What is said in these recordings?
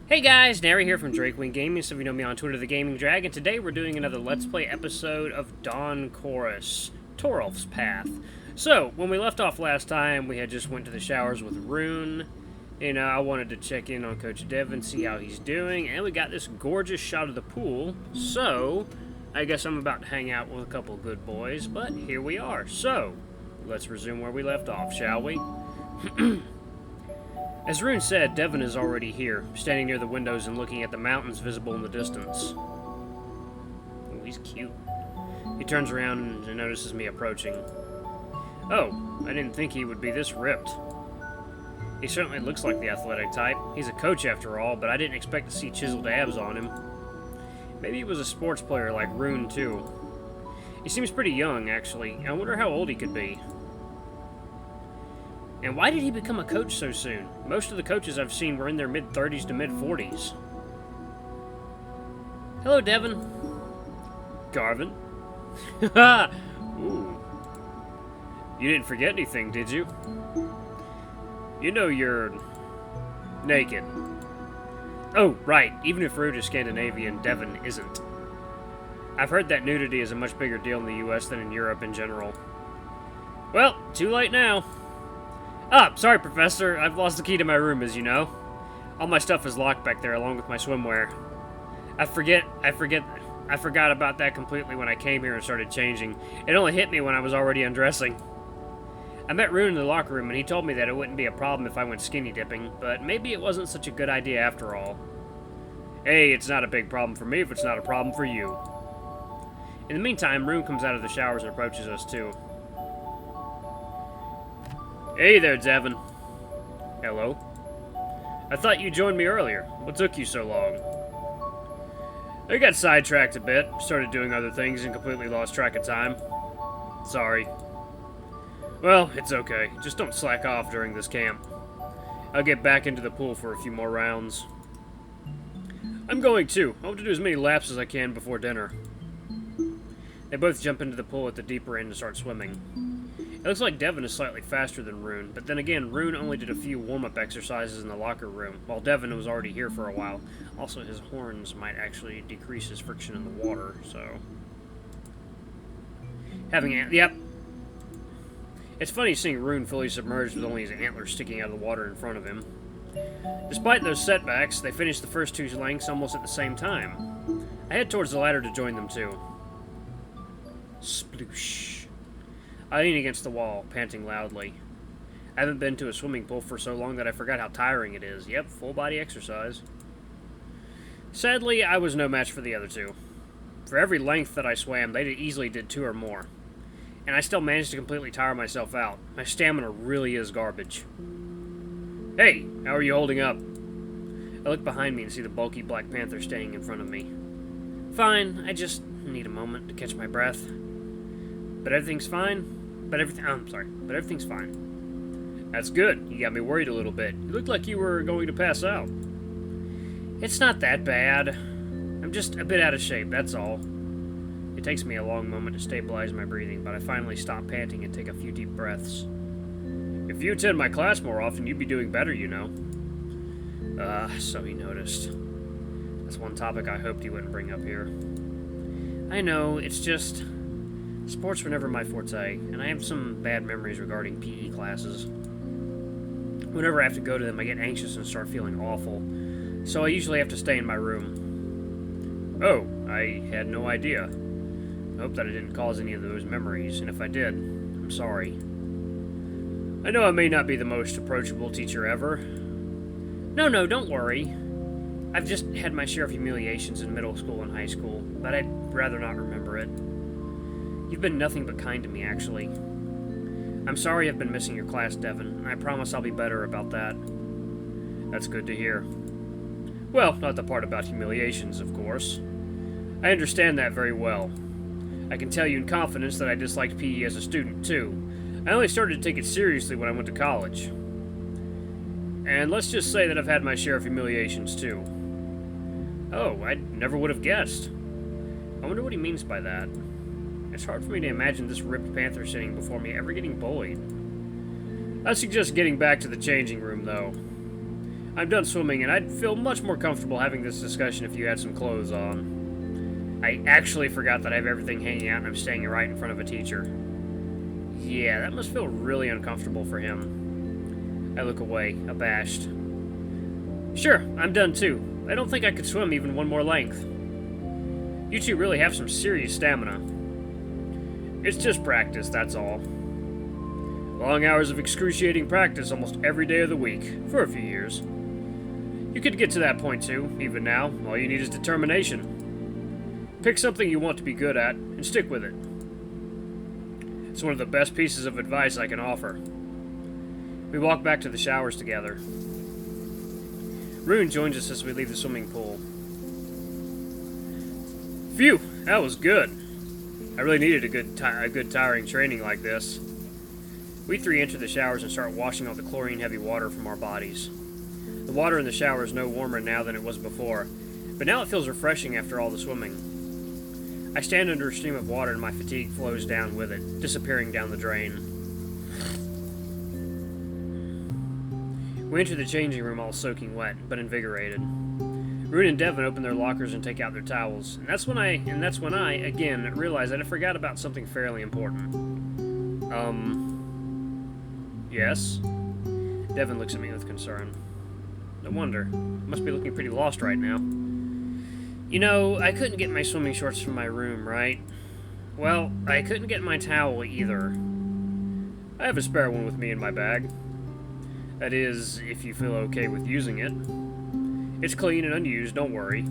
Hey guys, Nary here from Drakewing Gaming, so if you know me on Twitter, the Gaming Dragon. Today we're doing another Let's Play episode of Dawn Chorus, Torulf's Path. So, when we left off last time, we had just went to the showers with Rune. And I wanted to check in on Coach Devon, see how he's doing, and we got this gorgeous shot of the pool. So, I guess I'm about to hang out with a couple good boys, but here we are. So, let's resume where we left off, shall we? As Rune said, Devon is already here, standing near the windows and looking at the mountains visible in the distance. Oh, he's cute. He turns around and notices me approaching. Oh, I didn't think he would be this ripped. He certainly looks like the athletic type. He's a coach after all, but I didn't expect to see chiseled abs on him. Maybe he was a sports player like Rune too. He seems pretty young, actually. I wonder how old he could be. And why did he become a coach so soon? Most of the coaches I've seen were in their mid-30s to mid-40s. Hello, Devon. Garvin. Ooh. You didn't forget anything, did you? You know you're naked. Oh, right. Even if Rune is Scandinavian, Devon isn't. I've heard that nudity is a much bigger deal in the US than in Europe in general. Well, too late now. Ah, sorry, Professor. I've lost the key to my room, as you know. All my stuff is locked back there, along with my swimwear. I forgot about that completely when I came here and started changing. It only hit me when I was already undressing. I met Rune in the locker room, and he told me that it wouldn't be a problem if I went skinny dipping, but maybe it wasn't such a good idea after all. Hey, it's not a big problem for me if it's not a problem for you. In the meantime, Rune comes out of the showers and approaches us, too. Hey there, Devon. Hello. I thought you joined me earlier. What took you so long? I got sidetracked a bit, started doing other things, and completely lost track of time. Sorry. Well, it's okay. Just don't slack off during this camp. I'll get back into the pool for a few more rounds. I'm going too. I want to do as many laps as I can before dinner. They both jump into the pool at the deeper end and start swimming. It looks like Devon is slightly faster than Rune, but then again, Rune only did a few warm-up exercises in the locker room, while Devon was already here for a while. Also, his horns might actually decrease his friction in the water, so... Yep. It's funny seeing Rune fully submerged with only his antlers sticking out of the water in front of him. Despite those setbacks, they finished the first two lengths almost at the same time. I head towards the ladder to join them too. Sploosh. I lean against the wall, panting loudly. I haven't been to a swimming pool for so long that I forgot how tiring it is. Yep, full-body exercise. Sadly, I was no match for the other two. For every length that I swam, they easily did 2 or more. And I still managed to completely tire myself out. My stamina really is garbage. Hey, how are you holding up? I look behind me and see the bulky Black Panther standing in front of me. Fine, I just need a moment to catch my breath. But everything's fine? But everything's fine. That's good. You got me worried a little bit. You looked like you were going to pass out. It's not that bad. I'm just a bit out of shape, that's all. It takes me a long moment to stabilize my breathing, but I finally stop panting and take a few deep breaths. If you attend my class more often, you'd be doing better, you know. So he noticed. That's one topic I hoped he wouldn't bring up here. I know, it's just... Sports were never my forte, and I have some bad memories regarding PE classes. Whenever I have to go to them, I get anxious and start feeling awful, so I usually have to stay in my room. Oh, I had no idea. I hope that I didn't cause any of those memories, and if I did, I'm sorry. I know I may not be the most approachable teacher ever. No, don't worry. I've just had my share of humiliations in middle school and high school, but I'd rather not remember it. You've been nothing but kind to me, actually. I'm sorry I've been missing your class, Devon, and I promise I'll be better about that. That's good to hear. Well, not the part about humiliations, of course. I understand that very well. I can tell you in confidence that I disliked PE as a student, too. I only started to take it seriously when I went to college. And let's just say that I've had my share of humiliations, too. Oh, I never would have guessed. I wonder what he means by that. It's hard for me to imagine this ripped panther sitting before me ever getting bullied. I suggest getting back to the changing room, though. I'm done swimming, and I'd feel much more comfortable having this discussion if you had some clothes on. I actually forgot that I have everything hanging out and I'm standing right in front of a teacher. Yeah, that must feel really uncomfortable for him. I look away, abashed. Sure, I'm done too. I don't think I could swim even one more length. You two really have some serious stamina. It's just practice, that's all. Long hours of excruciating practice almost every day of the week, for a few years. You could get to that point too, even now. All you need is determination. Pick something you want to be good at, and stick with it. It's one of the best pieces of advice I can offer. We walk back to the showers together. Rune joins us as we leave the swimming pool. Phew, that was good. I really needed a good tiring training like this. We three enter the showers and start washing off the chlorine-heavy water from our bodies. The water in the shower is no warmer now than it was before, but now it feels refreshing after all the swimming. I stand under a stream of water and my fatigue flows down with it, disappearing down the drain. We enter the changing room all soaking wet, but invigorated. Rune and Devon open their lockers and take out their towels, and that's when I again realize that I forgot about something fairly important. Yes? Devon looks at me with concern. No wonder. Must be looking pretty lost right now. You know, I couldn't get my swimming shorts from my room, right? Well, I couldn't get my towel either. I have a spare one with me in my bag. That is, if you feel okay with using it. It's clean and unused, don't worry.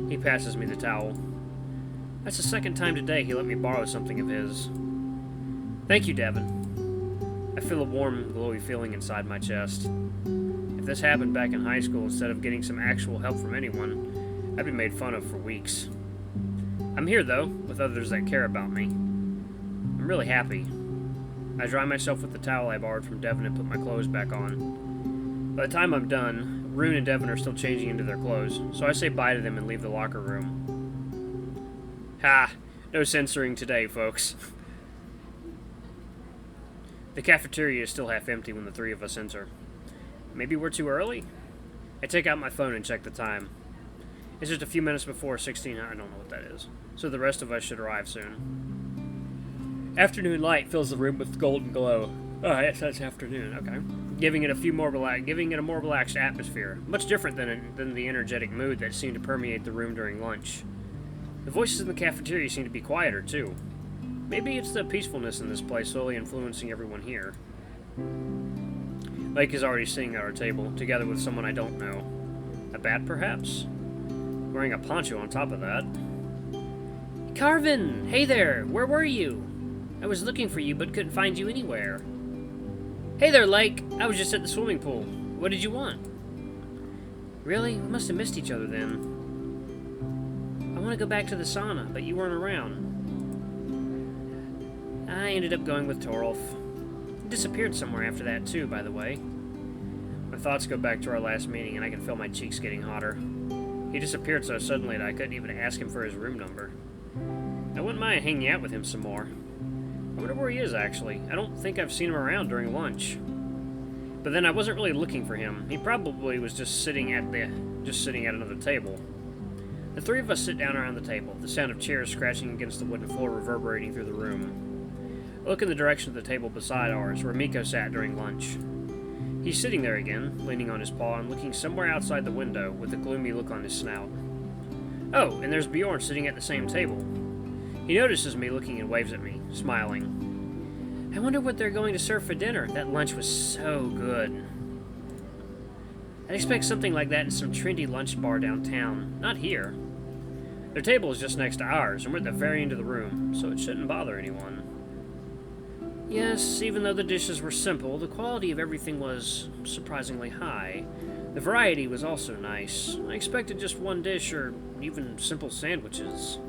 He passes me the towel. That's the second time today he let me borrow something of his. Thank you, Devon. I feel a warm, glowy feeling inside my chest. If this happened back in high school instead of getting some actual help from anyone, I'd be made fun of for weeks. I'm here, though, with others that care about me. I'm really happy. I dry myself with the towel I borrowed from Devon and put my clothes back on. By the time I'm done, Rune and Devon are still changing into their clothes, so I say bye to them and leave the locker room. Ha! No censoring today, folks. The cafeteria is still half empty when the three of us enter. Maybe we're too early? I take out my phone and check the time. It's just a few minutes before 16. I don't know what that is. So the rest of us should arrive soon. Afternoon light fills the room with golden glow. Oh, yes, that's afternoon. Okay. Giving it a more relaxed atmosphere. Much different than the energetic mood that seemed to permeate the room during lunch. The voices in the cafeteria seem to be quieter, too. Maybe it's the peacefulness in this place slowly influencing everyone here. Lake is already sitting at our table, together with someone I don't know. A bat, perhaps? Wearing a poncho on top of that. Carvin! Hey there! Where were you? I was looking for you, but couldn't find you anywhere. Hey there, Lake! I was just at the swimming pool. What did you want? Really? We must have missed each other then. I want to go back to the sauna, but you weren't around. I ended up going with Torulf. He disappeared somewhere after that, too, by the way. My thoughts go back to our last meeting, and I can feel my cheeks getting hotter. He disappeared so suddenly that I couldn't even ask him for his room number. I wouldn't mind hanging out with him some more. I wonder where he is, actually. I don't think I've seen him around during lunch. But then I wasn't really looking for him. He probably was just sitting at another table. The three of us sit down around the table, the sound of chairs scratching against the wooden floor reverberating through the room. I look in the direction of the table beside ours, where Miko sat during lunch. He's sitting there again, leaning on his paw and looking somewhere outside the window with a gloomy look on his snout. Oh, and there's Bjorn sitting at the same table. He notices me looking and waves at me, smiling. I wonder what they're going to serve for dinner. That lunch was so good. I'd expect something like that in some trendy lunch bar downtown. Not here. Their table is just next to ours, and we're at the very end of the room, so it shouldn't bother anyone. Yes, even though the dishes were simple, the quality of everything was surprisingly high. The variety was also nice. I expected just one dish or even simple sandwiches.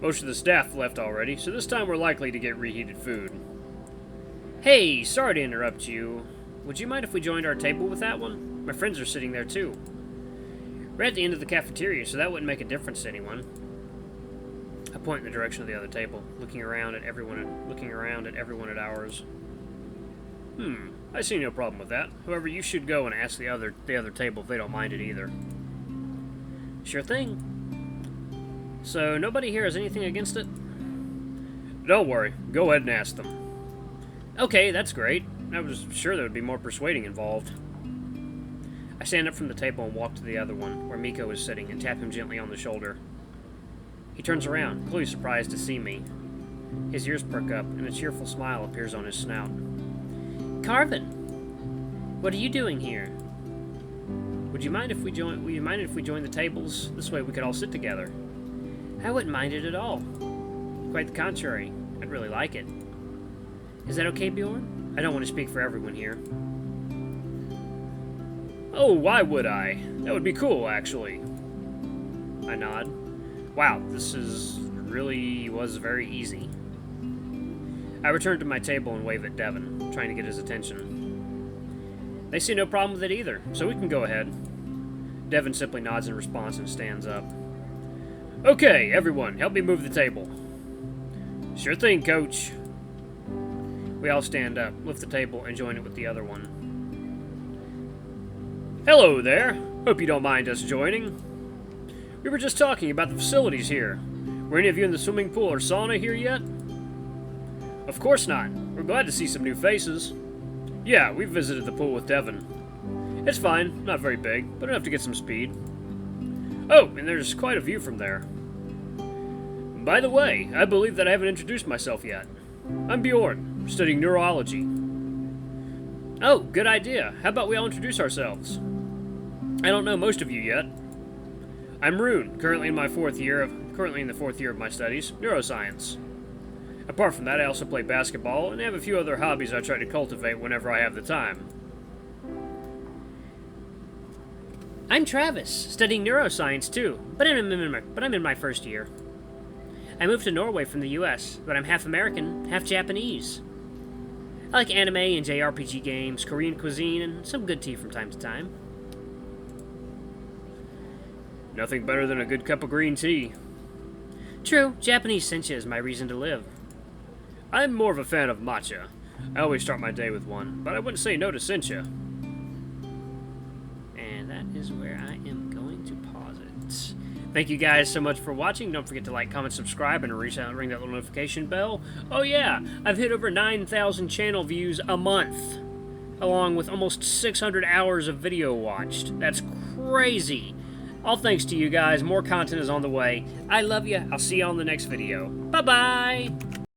Most of the staff left already, so this time we're likely to get reheated food. Hey, sorry to interrupt you. Would you mind if we joined our table with that one? My friends are sitting there too. We're at the end of the cafeteria, so that wouldn't make a difference to anyone. I point in the direction of the other table, looking around at everyone at ours. I see no problem with that. However, you should go and ask the other table if they don't mind it either. Sure thing. So, nobody here has anything against it? Don't worry. Go ahead and ask them. Okay, that's great. I was sure there would be more persuading involved. I stand up from the table and walk to the other one, where Miko is sitting, and tap him gently on the shoulder. He turns around, clearly surprised to see me. His ears perk up, and a cheerful smile appears on his snout. Carvin, what are you doing here? Would you mind if we join the tables? This way we could all sit together. I wouldn't mind it at all. Quite the contrary. I'd really like it. Is that okay, Bjorn? I don't want to speak for everyone here. Oh, why would I? That would be cool, actually. I nod. Wow, this really was very easy. I return to my table and wave at Devon, trying to get his attention. They see no problem with it either, so we can go ahead. Devon simply nods in response and stands up. Okay, everyone, help me move the table. Sure thing, Coach. We all stand up, lift the table, and join it with the other one. Hello there. Hope you don't mind us joining. We were just talking about the facilities here. Were any of you in the swimming pool or sauna here yet? Of course not. We're glad to see some new faces. Yeah, we visited the pool with Devon. It's fine, not very big, but enough to get some speed. Oh, and there's quite a view from there. By the way, I believe that I haven't introduced myself yet. I'm Bjorn, studying neurology. Oh, good idea. How about we all introduce ourselves? I don't know most of you yet. I'm Rune, currently in the fourth year of my studies, neuroscience. Apart from that, I also play basketball and have a few other hobbies I try to cultivate whenever I have the time. I'm Travis, studying neuroscience too, but I'm in my first year. I moved to Norway from the US, but I'm half American, half Japanese. I like anime and JRPG games, Korean cuisine, and some good tea from time to time. Nothing better than a good cup of green tea. True, Japanese sencha is my reason to live. I'm more of a fan of matcha. I always start my day with one, but I wouldn't say no to sencha. And that is where I am going to pause it. Thank you guys so much for watching. Don't forget to like, comment, subscribe, and ring that little notification bell. Oh yeah, I've hit over 9,000 channel views a month, along with almost 600 hours of video watched. That's crazy. All thanks to you guys. More content is on the way. I love you. I'll see you on the next video. Bye-bye.